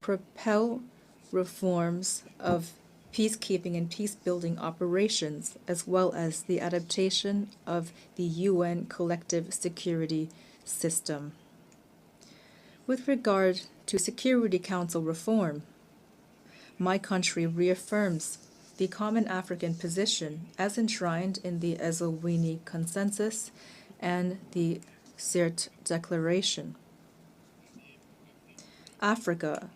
propel reforms of peacekeeping and peace-building operations, as well as the adaptation of the UN collective security system. With regard to Security Council reform, my country reaffirms the common African position as enshrined in the Eswatini Consensus and the Sirte Declaration. Africa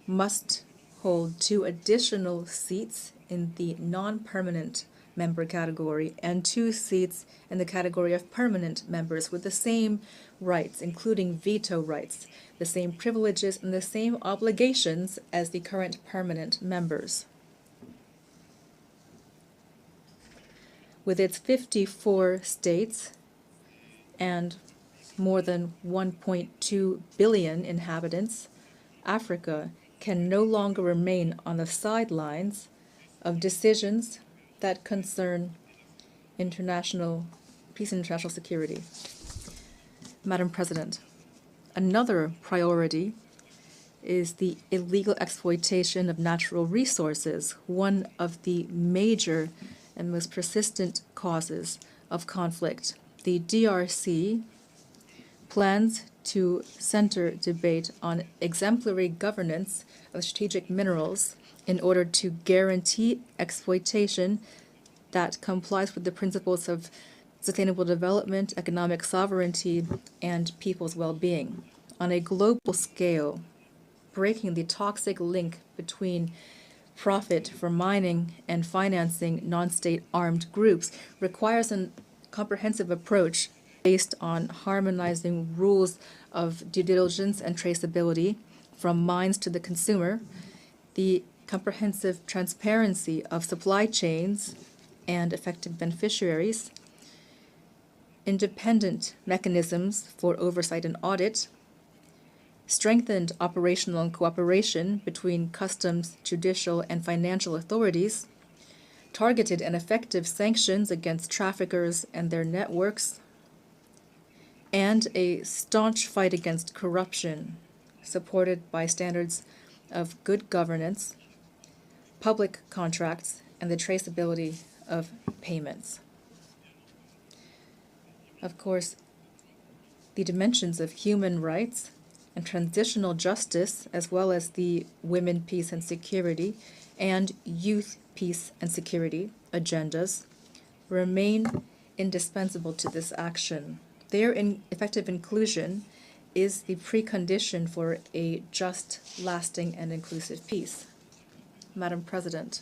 must hold 2 additional seats in the non-permanent member category and 2 seats in the category of permanent members with the same rights, including veto rights, the same privileges, and the same obligations as the current permanent members. With its 54 states and more than 1.2 billion inhabitants, Africa can no longer remain on the sidelines of decisions that concern international peace and international security. Madam President, another priority is the illegal exploitation of natural resources, one of the major and most persistent causes of conflict. The DRC plans to center debate on exemplary governance of strategic minerals in order to guarantee exploitation that complies with the principles of sustainable development, economic sovereignty, and people's well-being. On a global scale, breaking the toxic link between profit for mining and financing non-state armed groups requires a comprehensive approach based on harmonizing rules of due diligence and traceability from mines to the consumer, the comprehensive transparency of supply chains and effective beneficiaries, independent mechanisms for oversight and audit, strengthened operational cooperation between customs, judicial, and financial authorities, targeted and effective sanctions against traffickers and their networks, and a staunch fight against corruption, supported by standards of good governance, public contracts, and the traceability of payments. Of course, the dimensions of human rights and transitional justice, as well as the women, peace, and security, and youth, peace, and security agendas, remain indispensable to this action. Their effective inclusion is the precondition for a just, lasting, and inclusive peace. Madam President,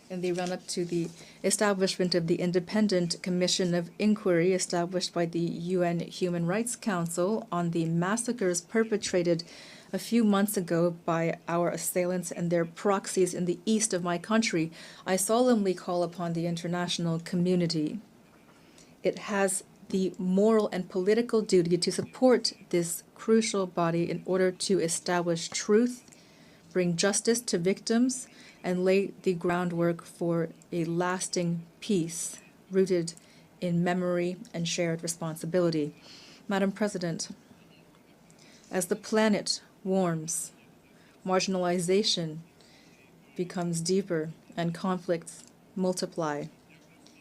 in the run-up to the establishment of the Independent Commission of Inquiry established by the UN Human Rights Council on the massacres perpetrated a few months ago by our assailants and their proxies in the east of my country, I solemnly call upon the international community. It has the moral and political duty to support this crucial body in order to establish truth, bring justice to victims, and lay the groundwork for a lasting peace rooted in memory and shared responsibility. Madam President, as the planet warms, marginalization becomes deeper and conflicts multiply.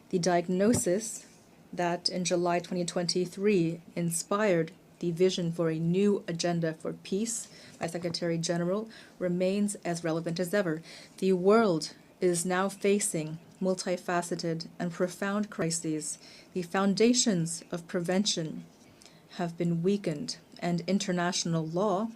The diagnosis that in July 2023 inspired the vision for a new agenda for peace by Secretary General remains as relevant as ever. The world is now facing multifaceted and profound crises. The foundations of prevention have been weakened, and international law,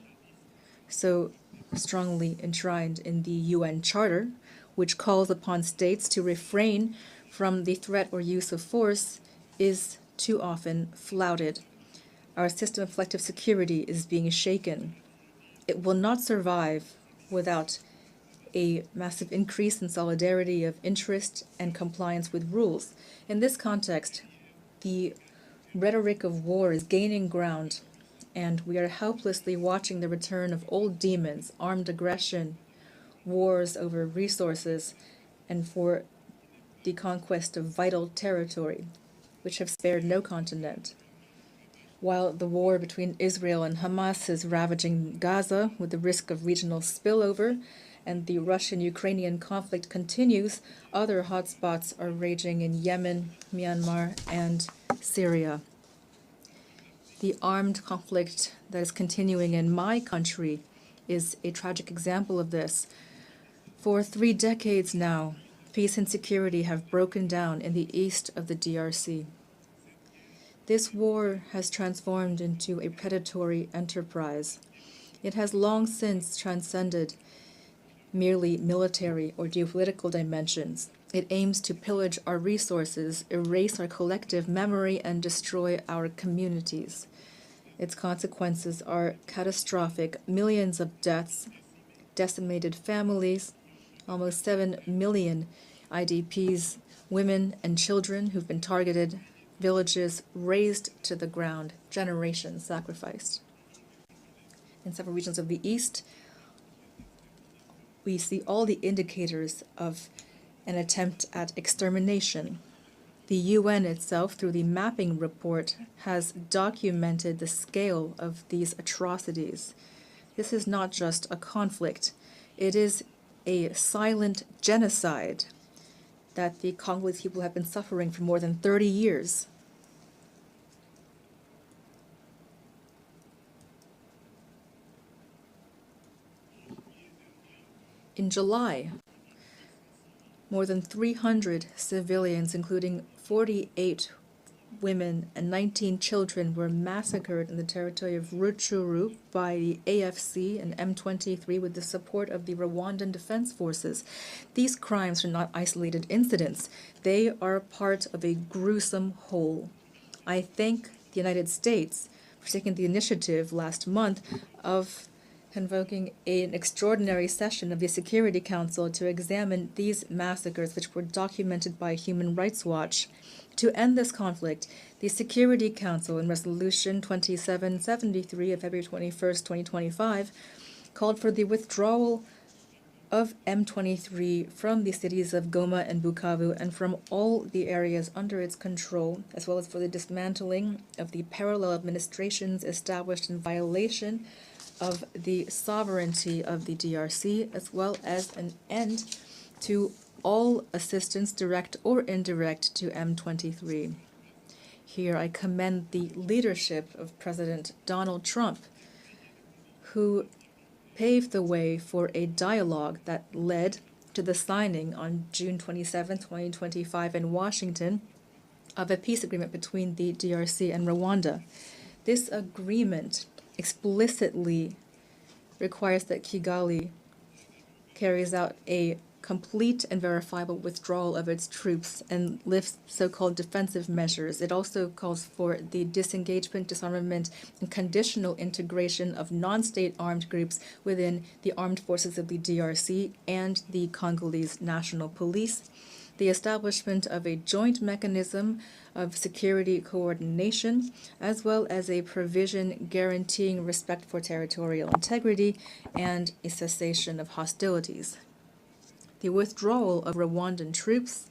so strongly enshrined in the UN Charter, which calls upon states to refrain from the threat or use of force, is too often flouted. Our system of collective security is being shaken. It will not survive without a massive increase in solidarity of interest and compliance with rules. In this context, the rhetoric of war is gaining ground, and we are helplessly watching the return of old demons, armed aggression, wars over resources, and for the conquest of vital territory, which have spared no continent. While the war between Israel and Hamas is ravaging Gaza with the risk of regional spillover, and the Russian-Ukrainian conflict continues, other hotspots are raging in Yemen, Myanmar, and Syria. The armed conflict that is continuing in my country is a tragic example of this. For 3 decades now, peace and security have broken down in the east of the DRC. This war has transformed into a predatory enterprise. It has long since transcended merely military or geopolitical dimensions. It aims to pillage our resources, erase our collective memory, and destroy our communities. Its consequences are catastrophic: millions of deaths, decimated families, almost 7 million IDPs, women and children who've been targeted, villages razed to the ground, generations sacrificed. In several regions of the East, we see all the indicators of an attempt at extermination. The UN itself, through the mapping report, has documented the scale of these atrocities. This is not just a conflict. It is a silent genocide that the Congolese people have been suffering for more than 30 years. In July, more than 300 civilians, including 48 women and 19 children, were massacred in the territory of Rutshuru by the AFC and M23 with the support of the Rwandan Defense Forces. These crimes are not isolated incidents. They are part of a gruesome whole. I thank the United States for taking the initiative last month of convoking an extraordinary session of the Security Council to examine these massacres, which were documented by Human Rights Watch. To end this conflict, the Security Council, in Resolution 2773 of February 21st, 2025, called for the withdrawal of M23 from the cities of Goma and Bukavu and from all the areas under its control, as well as for the dismantling of the parallel administrations established in violation of the sovereignty of the DRC, as well as an end to all assistance, direct or indirect, to M23. Here I commend the leadership of President Donald Trump, who paved the way for a dialogue that led to the signing on June 27, 2025 in Washington of a peace agreement between the DRC and Rwanda. This agreement explicitly requires that Kigali carries out a complete and verifiable withdrawal of its troops and lifts so-called defensive measures. It also calls for the disengagement, disarmament, and conditional integration of non-state armed groups within the armed forces of the DRC and the Congolese National Police, the establishment of a joint mechanism of security coordination, as well as a provision guaranteeing respect for territorial integrity and a cessation of hostilities. The withdrawal of Rwandan troops,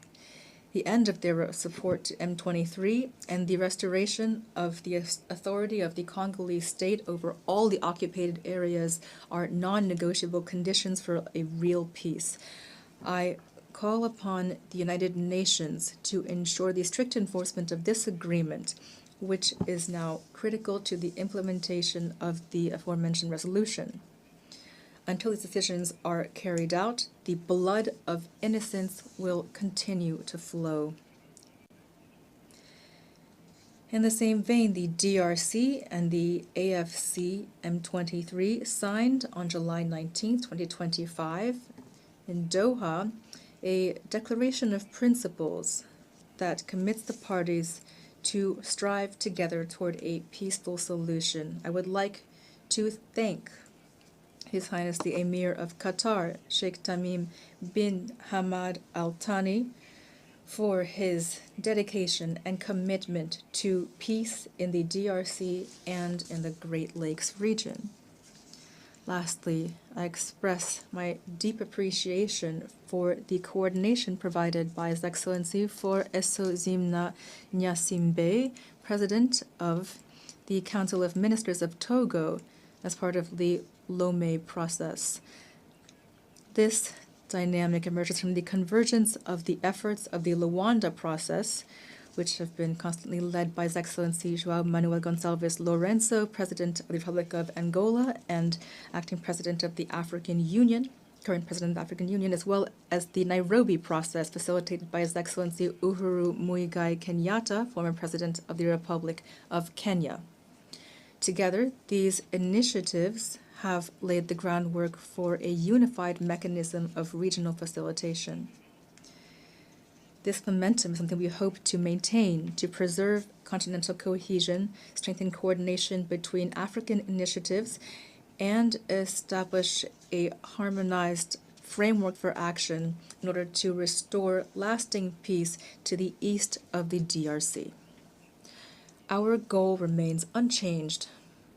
the end of their support to M23, and the restoration of the authority of the Congolese state over all the occupied areas are non-negotiable conditions for a real peace. I call upon the United Nations to ensure the strict enforcement of this agreement, which is now critical to the implementation of the aforementioned resolution. Until these decisions are carried out, the blood of innocents will continue to flow. In the same vein, the DRC and the AFC M23 signed on July 19, 2025, in Doha, a declaration of principles that commits the parties to strive together toward a peaceful solution. I would like to thank His Highness the Emir of Qatar, Sheikh Tamim bin Hamad Al Thani, for his dedication and commitment to peace in the DRC and in the Great Lakes region. Lastly, I express my deep appreciation for the coordination provided by His Excellency for Eso Zimna Nyasimbe, President of the Council of Ministers of Togo as part of the Lomé process. This dynamic emerges from the convergence of the efforts of the Luanda process, which have been constantly led by His Excellency João Manuel Gonçalves Lourenço, President of the Republic of Angola and acting President of the African Union, current President of the African Union, as well as the Nairobi process facilitated by His Excellency Uhuru Muigai Kenyatta, former President of the Republic of Kenya. Together, these initiatives have laid the groundwork for a unified mechanism of regional facilitation. This momentum is something we hope to maintain to preserve continental cohesion, strengthen coordination between African initiatives, and establish a harmonized framework for action in order to restore lasting peace to the east of the DRC. Our goal remains unchanged: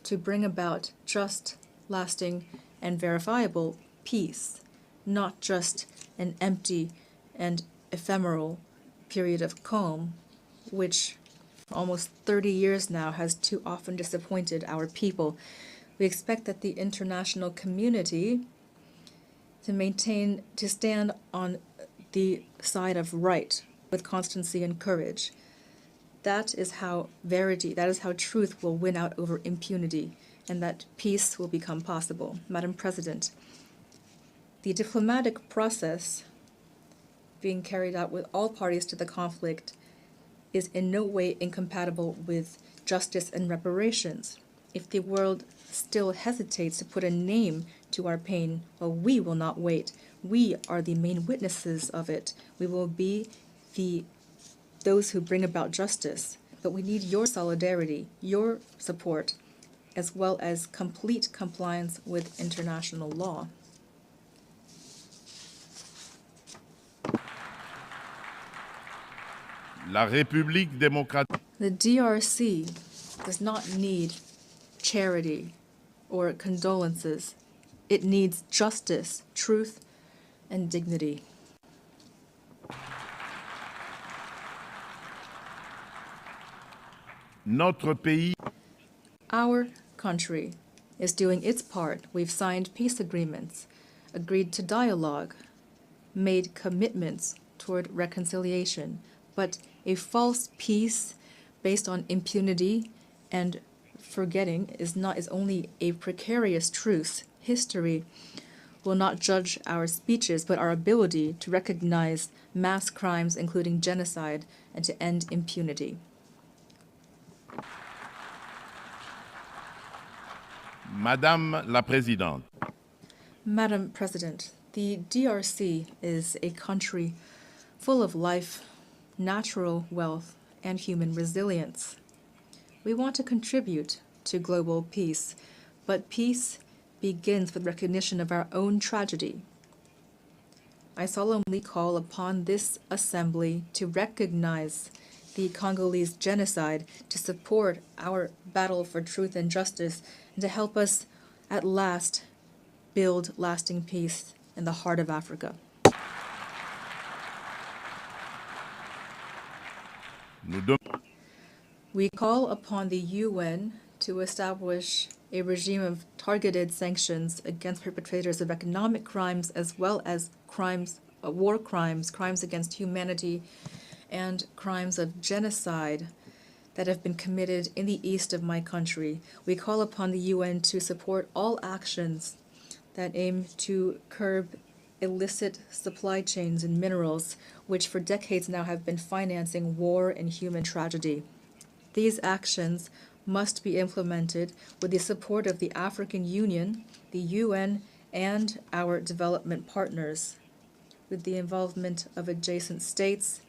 to bring about just, lasting, and verifiable peace, not just an empty and ephemeral period of calm, which for almost 30 years now has too often disappointed our people. We expect that the international community to stand on the side of right with constancy and courage. That is how truth will win out over impunity, and that peace will become possible. Madam President, the diplomatic process being carried out with all parties to the conflict is in no way incompatible with justice and reparations. If the world still hesitates to put a name to our pain, well, we will not wait. We are the main witnesses of it. We will be those who bring about justice. But we need your solidarity, your support, as well as complete compliance with international law. La République démocratique. The DRC does not need charity or condolences. It needs justice, truth, and dignity. Notre pays. Our country is doing its part. We've signed peace agreements, agreed to dialogue, made commitments toward reconciliation. But a false peace based on impunity and forgetting is only a precarious truce. History will not judge our speeches, but our ability to recognize mass crimes, including genocide, and to end impunity. Madame la Présidente. Madam President, the DRC is a country full of life, natural wealth, and human resilience. We want to contribute to global peace, but peace begins with recognition of our own tragedy. I solemnly call upon this assembly to recognize the Congolese genocide, to support our battle for truth and justice, and to help us at last build lasting peace in the heart of Africa. We call upon the UN to establish a regime of targeted sanctions against perpetrators of economic crimes as well as war crimes, crimes against humanity, and crimes of genocide that have been committed in the east of my country. We call upon the UN to support all actions that aim to curb illicit supply chains in minerals, which for decades now have been financing war and human tragedy. These actions must be implemented with the support of the African Union, the UN, and our development partners, with the involvement of adjacent states,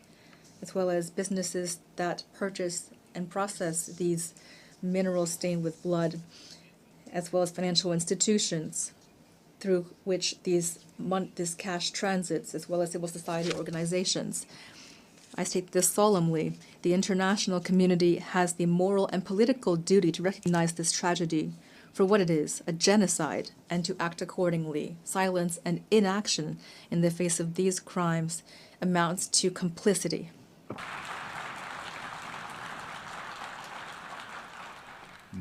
as well as businesses that purchase and process these minerals stained with blood, as well as financial institutions through which this cash transits, as well as civil society organizations. I state this solemnly. The international community has the moral and political duty to recognize this tragedy for what it is, a genocide, and to act accordingly. Silence and inaction in the face of these crimes amounts to complicity.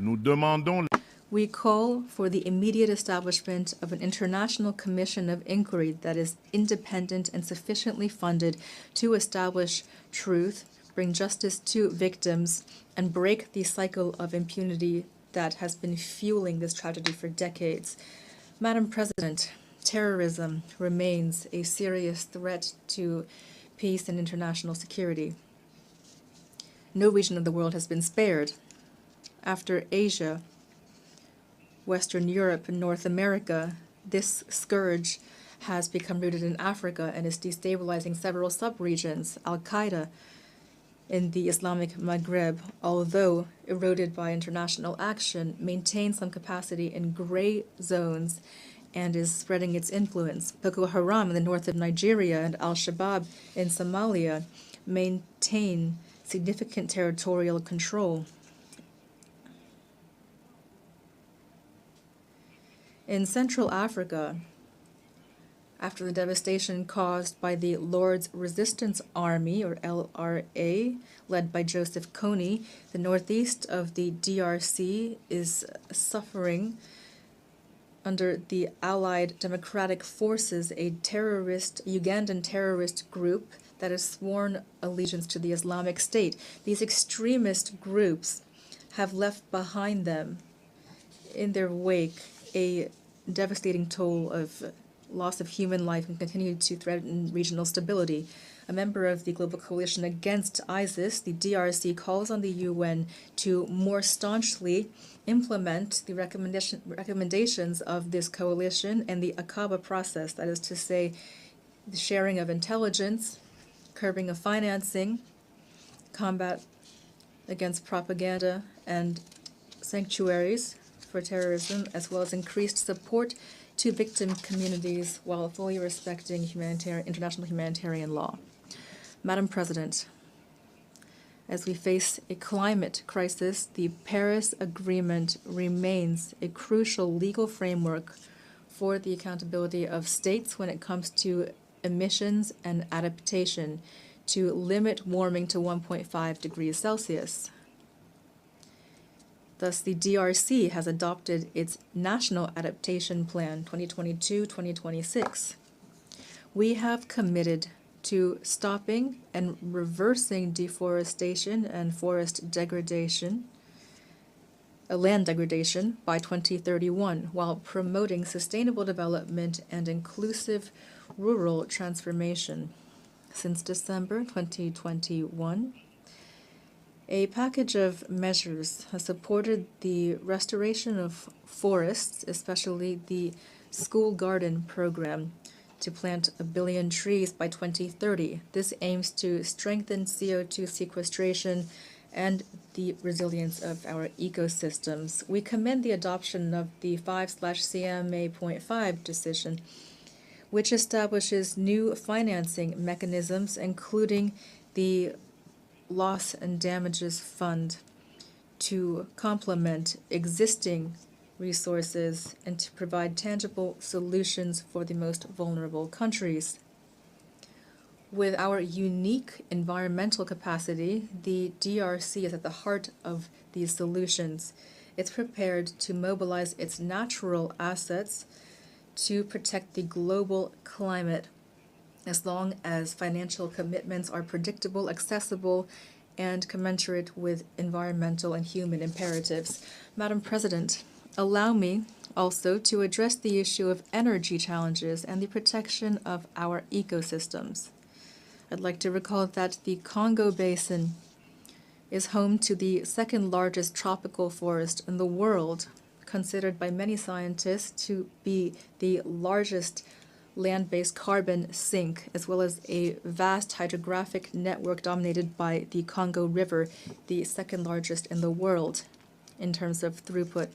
nous demandons We call for the immediate establishment of an international commission of inquiry that is independent and sufficiently funded to establish truth, bring justice to victims, and break the cycle of impunity that has been fueling this tragedy for decades. Madam President, terrorism remains a serious threat to peace and international security. No region of the world has been spared. After Asia, Western Europe, and North America, this scourge has become rooted in Africa and is destabilizing several sub-regions. Al-Qaeda in the Islamic Maghreb, although eroded by international action, maintains some capacity in gray zones and is spreading its influence. Boko Haram in the north of Nigeria and Al-Shabaab in Somalia maintain significant territorial control. In Central Africa, after the devastation caused by the Lord's Resistance Army, or LRA, led by Joseph Kony, the northeast of the DRC is suffering under the Allied Democratic Forces, a Ugandan terrorist group that has sworn allegiance to the Islamic State. These extremist groups have left behind them in their wake a devastating toll of loss of human life and continue to threaten regional stability. A member of the Global Coalition Against ISIS, the DRC calls on the UN to more staunchly implement the recommendations of this coalition and the Akaba process, that is to say, the sharing of intelligence, curbing of financing, combat against propaganda and sanctuaries for terrorism, as well as increased support to victim communities while fully respecting international humanitarian law. Madam President, as we face a climate crisis, the Paris Agreement remains a crucial legal framework for the accountability of states when it comes to emissions and adaptation to limit warming to 1.5 degrees Celsius. Thus, the DRC has adopted its National Adaptation Plan 2022-2026. We have committed to stopping and reversing deforestation and forest degradation, land degradation by 2031, while promoting sustainable development and inclusive rural transformation. Since December 2021, a package of measures has supported the restoration of forests, especially the School Garden Program, to plant 1 billion trees by 2030. This aims to strengthen CO2 sequestration and the resilience of our ecosystems. We commend the adoption of the 5/CMA.5 decision, which establishes new financing mechanisms, including the Loss and Damages Fund, to complement existing resources and to provide tangible solutions for the most vulnerable countries. With our unique environmental capacity, the DRC is at the heart of these solutions. It's prepared to mobilize its natural assets to protect the global climate, as long as financial commitments are predictable, accessible, and commensurate with environmental and human imperatives. Madam President, allow me also to address the issue of energy challenges and the protection of our ecosystems. I'd like to recall that the Congo Basin is home to the second largest tropical forest in the world, considered by many scientists to be the largest land-based carbon sink, as well as a vast hydrographic network dominated by the Congo River, the second largest in the world in terms of throughput.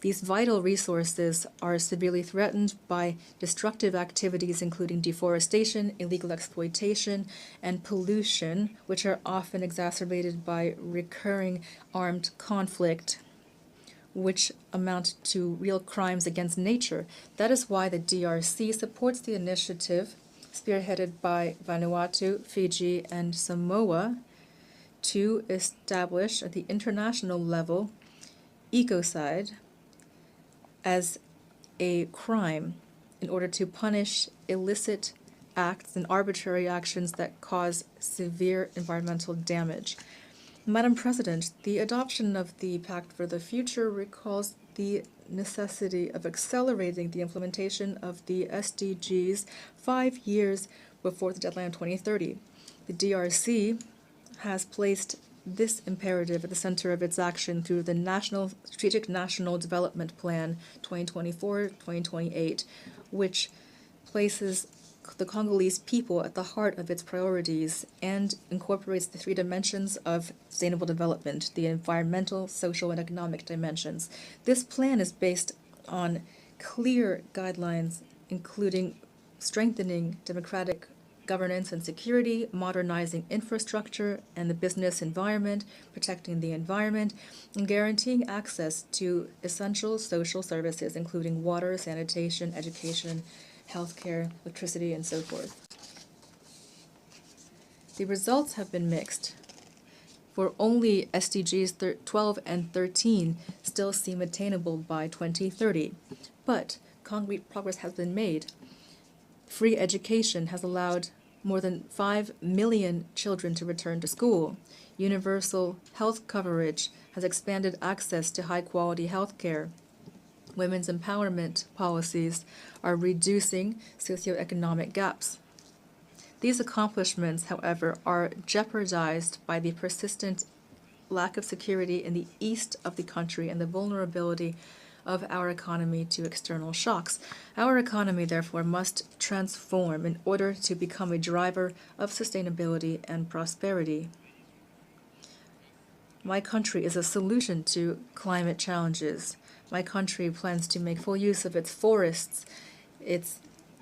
These vital resources are severely threatened by destructive activities including deforestation, illegal exploitation, and pollution, which are often exacerbated by recurring armed conflict, which amount to real crimes against nature. That is why the DRC supports the initiative spearheaded by Vanuatu, Fiji, and Samoa to establish at the international level ecocide as a crime in order to punish illicit acts and arbitrary actions that cause severe environmental damage. Madam President, the adoption of the Pact for the Future recalls the necessity of accelerating the implementation of the SDGs 5 years before the deadline of 2030. The DRC has placed this imperative at the center of its action through the Strategic National Development Plan 2024-2028, which places the Congolese people at the heart of its priorities and incorporates the 3 dimensions of sustainable development, the environmental, social, and economic dimensions. This plan is based on clear guidelines, including strengthening democratic governance and security, modernizing infrastructure and the business environment, protecting the environment, and guaranteeing access to essential social services, including water, sanitation, education, healthcare, electricity, and so forth. The results have been mixed. For only SDGs 12 and 13 still seem attainable by 2030, but concrete progress has been made. Free education has allowed more than 5 million children to return to school. Universal health coverage has expanded access to high-quality health care. Women's empowerment policies are reducing socioeconomic gaps. These accomplishments, however, are jeopardized by the persistent lack of security in the east of the country and the vulnerability of our economy to external shocks. Our economy, therefore, must transform in order to become a driver of sustainability and prosperity. My country is a solution to climate challenges. My country plans to make full use of its forests, its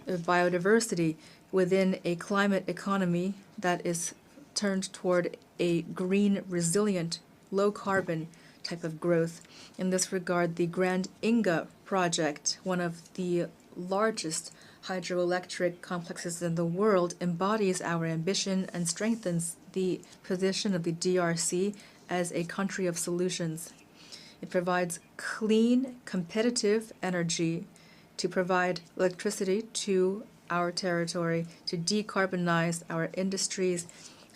biodiversity within a climate economy that is turned toward a green, resilient, low-carbon type of growth. In this regard, the Grand Inga project, one of the largest hydroelectric complexes in the world, embodies our ambition and strengthens the position of the DRC as a country of solutions. It provides clean, competitive energy to provide electricity to our territory, to decarbonize our industries,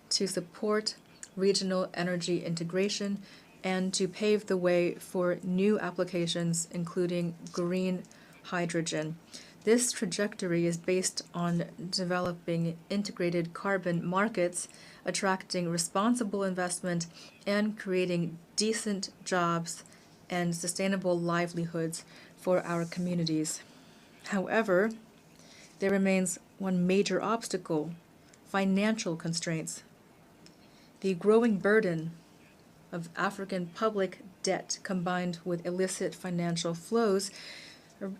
to support regional energy integration, and to pave the way for new applications, including green hydrogen. This trajectory is based on developing integrated carbon markets, attracting responsible investment, and creating decent jobs and sustainable livelihoods for our communities. However, there remains one major obstacle: financial constraints. The growing burden of African public debt combined with illicit financial flows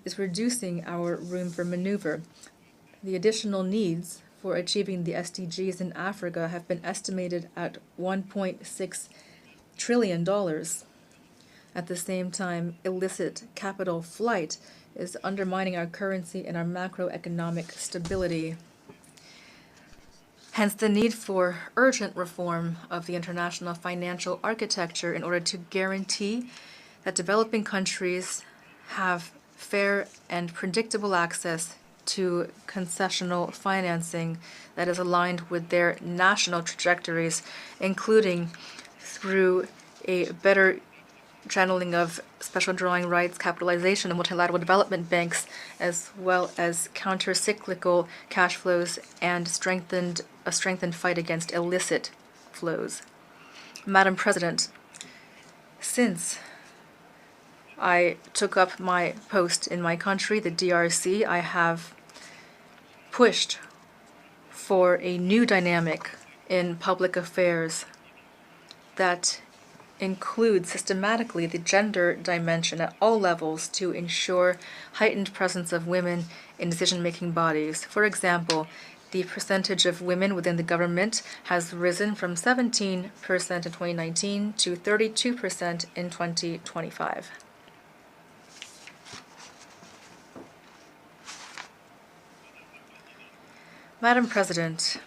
is reducing our room for maneuver. The additional needs for achieving the SDGs in Africa have been estimated at $1.6 trillion. At the same time, illicit capital flight is undermining our currency and our macroeconomic stability. Hence the need for urgent reform of the international financial architecture in order to guarantee that developing countries have fair and predictable access to concessional financing that is aligned with their national trajectories, including through a better channeling of special drawing rights, capitalization of multilateral development banks, as well as counter-cyclical cash flows and a strengthened fight against illicit flows. Madam President, since I took up my post in my country, the DRC, I have pushed for a new dynamic in public affairs that includes systematically the gender dimension at all levels to ensure heightened presence of women in decision-making bodies. For example, the percentage of women within the government has risen from 17% in 2019 to 32% in 2025. Madam President,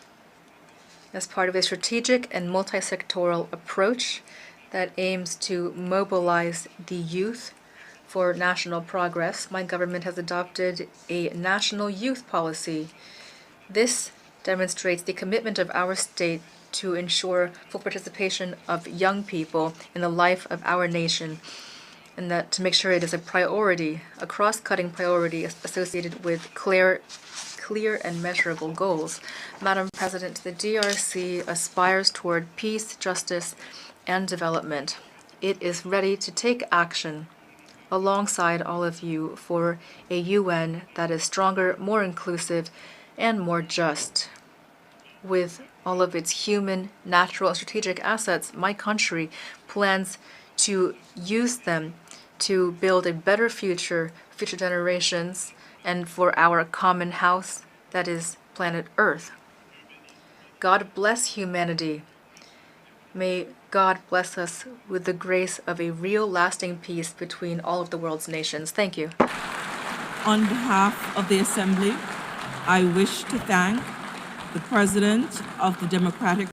as part of a strategic and multi-sectoral approach, that aims to mobilize the youth for national progress. My government has adopted a national youth policy. This demonstrates the commitment of our state to ensure full participation of young people in the life of our nation, and that to make sure it is a priority, a cross-cutting priority associated with clear and measurable goals. Madam President, the DRC aspires toward peace, justice, and development. It is ready to take action alongside all of you for a UN that is stronger, more inclusive, and more just. With all of its human, natural, and strategic assets, my country plans to use them to build a better future for future generations and for our common house, that is planet Earth. God bless humanity. May God bless us with the grace of a real lasting peace between all of the world's nations. Thank you. On behalf of the Assembly, I wish to thank the President of the Democratic